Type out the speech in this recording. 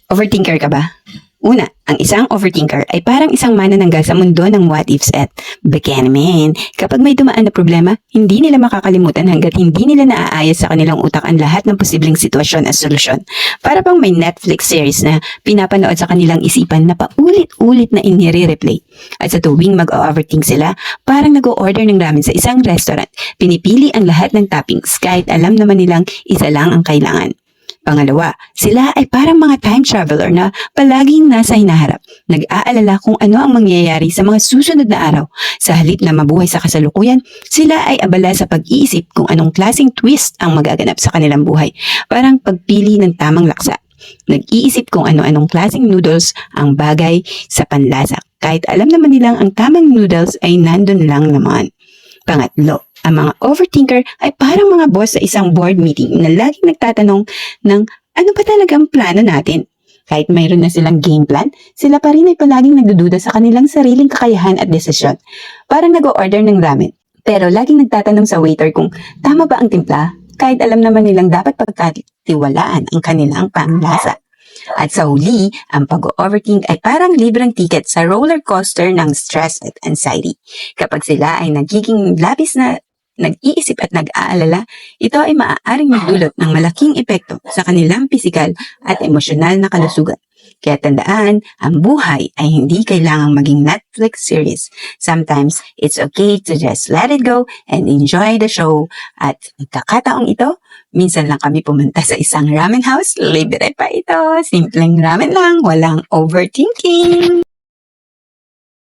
Overthinker ka ba? Una, ang isang overthinker ay parang isang manananggal sa mundo ng what ifs at baka kapag may dumaan na problema, hindi nila makakalimutan hanggat hindi nila naaayos sa kanilang utak ang lahat ng posibleng sitwasyon at solusyon. Para bang may Netflix series na pinapanood sa kanilang isipan na paulit-ulit na inire-replay. At sa tuwing mag-overthink sila, parang nag-o-order ng ramen sa isang restaurant, pinipili ang lahat ng toppings kahit alam naman nilang isa lang ang kailangan. Pangalawa, sila ay parang mga time traveler na palaging nasa hinaharap, nag-aalala kung ano ang mangyayari sa mga susunod na araw. Sa halip na mabuhay sa kasalukuyan, sila ay abala sa pag-iisip kung anong klaseng twist ang magaganap sa kanilang buhay, parang pagpili ng tamang laksa. Nag-iisip kung ano-anong klaseng noodles ang bagay sa panlasa, kahit alam naman nilang ang tamang noodles ay nandun lang naman. Pangatlo, ang mga overthinker ay parang mga boss sa isang board meeting na laging nagtatanong ng ano ba talagang plano natin. Kahit mayroon na silang game plan, sila pa rin ay palaging nagdududa sa kanilang sariling kakayahan at desisyon. Parang nag-o-order ng ramen, pero laging nagtatanong sa waiter kung tama ba ang timpla, kahit alam naman nilang dapat pagkatiwalaan ang kanilang panglasa. At sa huli, ang pag-overthink ay parang libreng ticket sa roller coaster ng stress at anxiety. Kapag sila ay nagiging labis na nag-iisip at nag-aalala, ito ay maaaring magdulot ng malaking epekto sa kanilang pisikal at emosyonal na kalusugan. Kaya tandaan, ang buhay ay hindi kailangang maging Netflix series. Sometimes, it's okay to just let it go and enjoy the show. At pagkakataong ito, minsan lang kami pumunta sa isang ramen house. Libre pa ito. Simpleng ramen lang, walang overthinking.